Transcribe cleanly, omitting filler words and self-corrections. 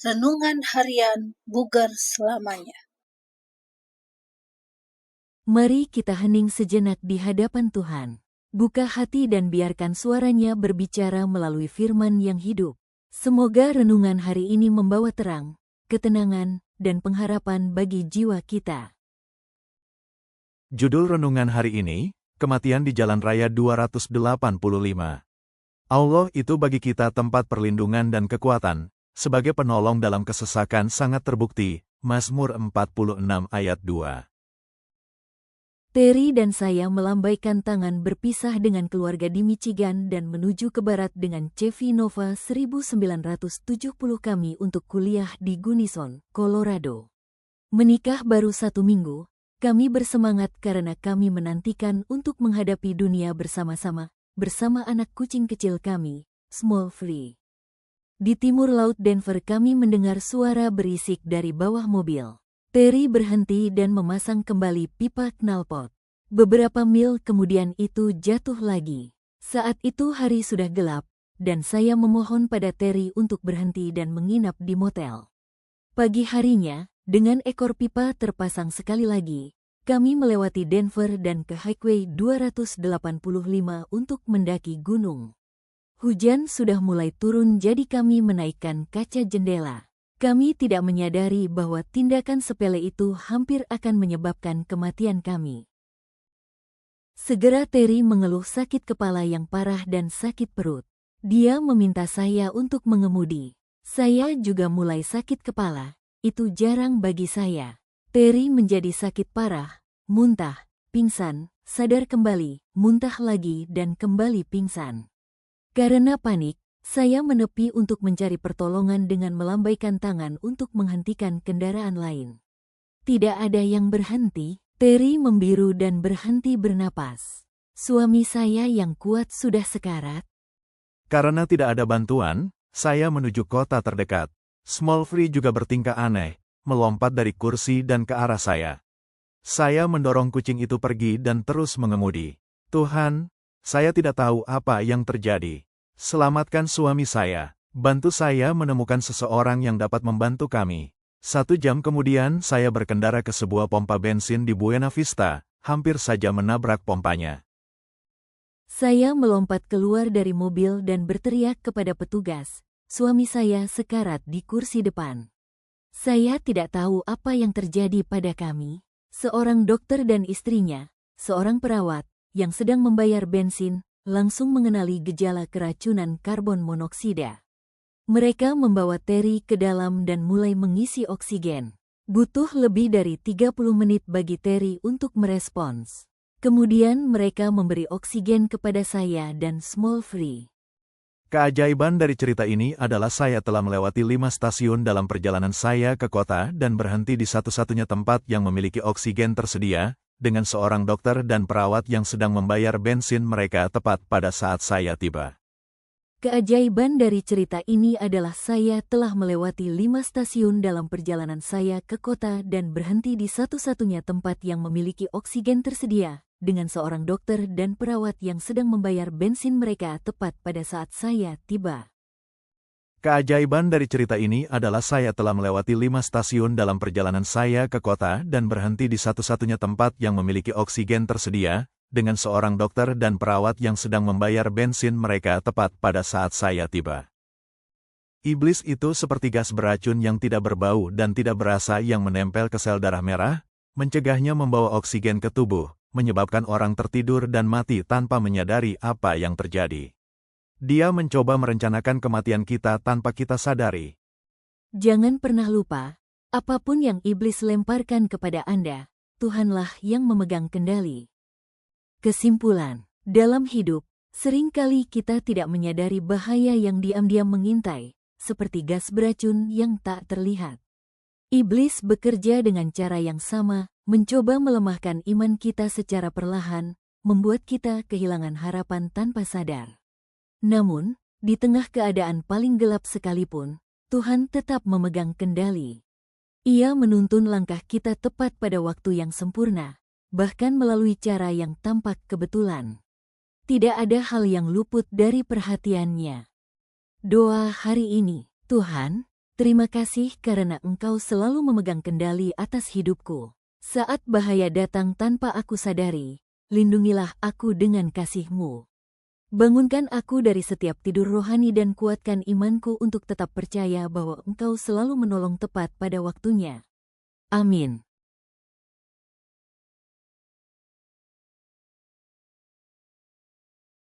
Renungan Harian Bugar Selamanya. Mari kita hening sejenak di hadapan Tuhan. Buka hati dan biarkan suaranya berbicara melalui firman yang hidup. Semoga renungan hari ini membawa terang, ketenangan, dan pengharapan bagi jiwa kita. Judul renungan hari ini, Kematian di Jalan Raya 285. Allah itu bagi kita tempat perlindungan dan kekuatan, sebagai penolong dalam kesesakan sangat terbukti. Mazmur 46 ayat 2. Terry dan saya melambaikan tangan berpisah dengan keluarga di Michigan dan menuju ke barat dengan Chevy Nova 1970 kami untuk kuliah di Gunnison, Colorado. Menikah baru 1 minggu, kami bersemangat karena kami menantikan untuk menghadapi dunia bersama-sama, bersama anak kucing kecil kami, Small Free. Di timur laut Denver kami mendengar suara berisik dari bawah mobil. Terry berhenti dan memasang kembali pipa knalpot. Beberapa mil kemudian itu jatuh lagi. Saat itu hari sudah gelap, dan saya memohon pada Terry untuk berhenti dan menginap di motel. Pagi harinya, dengan ekor pipa terpasang sekali lagi, kami melewati Denver dan ke Highway 285 untuk mendaki gunung. Hujan sudah mulai turun jadi kami menaikkan kaca jendela. Kami tidak menyadari bahwa tindakan sepele itu hampir akan menyebabkan kematian kami. Segera Terry mengeluh sakit kepala yang parah dan sakit perut. Dia meminta saya untuk mengemudi. Saya juga mulai sakit kepala. Itu jarang bagi saya. Terry menjadi sakit parah, muntah, pingsan, sadar kembali, muntah lagi dan kembali pingsan. Karena panik, saya menepi untuk mencari pertolongan dengan melambaikan tangan untuk menghentikan kendaraan lain. Tidak ada yang berhenti. Terry membiru dan berhenti bernapas. Suami saya yang kuat sudah sekarat. Karena tidak ada bantuan, saya menuju kota terdekat. Small Free juga bertingkah aneh, melompat dari kursi dan ke arah saya. Saya mendorong kucing itu pergi dan terus mengemudi. Tuhan, saya tidak tahu apa yang terjadi. Selamatkan suami saya. Bantu saya menemukan seseorang yang dapat membantu kami. 1 jam kemudian saya berkendara ke sebuah pompa bensin di Buena Vista, hampir saja menabrak pompanya. Saya melompat keluar dari mobil dan berteriak kepada petugas. Suami saya sekarat di kursi depan. Saya tidak tahu apa yang terjadi pada kami. Seorang dokter dan istrinya, seorang perawat, yang sedang membayar bensin, langsung mengenali gejala keracunan karbon monoksida. Mereka membawa Terry ke dalam dan mulai mengisi oksigen. Butuh lebih dari 30 menit bagi Terry untuk merespons. Kemudian mereka memberi oksigen kepada saya dan Small Free. Keajaiban dari cerita ini adalah saya telah melewati 5 stasiun dalam perjalanan saya ke kota dan berhenti di satu-satunya tempat yang memiliki oksigen tersedia, dengan seorang dokter dan perawat yang sedang membayar bensin mereka tepat pada saat saya tiba. Keajaiban dari cerita ini adalah saya telah melewati 5 stasiun dalam perjalanan saya ke kota dan berhenti di satu-satunya tempat yang memiliki oksigen tersedia, dengan seorang dokter dan perawat yang sedang membayar bensin mereka tepat pada saat saya tiba. Keajaiban dari cerita ini adalah saya telah melewati 5 stasiun dalam perjalanan saya ke kota dan berhenti di satu-satunya tempat yang memiliki oksigen tersedia, dengan seorang dokter dan perawat yang sedang membayar bensin mereka tepat pada saat saya tiba. Iblis itu seperti gas beracun yang tidak berbau dan tidak berasa yang menempel ke sel darah merah, mencegahnya membawa oksigen ke tubuh, menyebabkan orang tertidur dan mati tanpa menyadari apa yang terjadi. Dia mencoba merencanakan kematian kita tanpa kita sadari. Jangan pernah lupa, apapun yang iblis lemparkan kepada Anda, Tuhanlah yang memegang kendali. Kesimpulan, dalam hidup, seringkali kita tidak menyadari bahaya yang diam-diam mengintai, seperti gas beracun yang tak terlihat. Iblis bekerja dengan cara yang sama, mencoba melemahkan iman kita secara perlahan, membuat kita kehilangan harapan tanpa sadar. Namun, di tengah keadaan paling gelap sekalipun, Tuhan tetap memegang kendali. Ia menuntun langkah kita tepat pada waktu yang sempurna, bahkan melalui cara yang tampak kebetulan. Tidak ada hal yang luput dari perhatiannya. Doa hari ini, Tuhan, Terima kasih karena Engkau selalu memegang kendali atas hidupku. Saat bahaya datang tanpa aku sadari, lindungilah aku dengan kasih-Mu. Bangunkan aku dari setiap tidur rohani dan kuatkan imanku untuk tetap percaya bahwa Engkau selalu menolong tepat pada waktunya. Amin.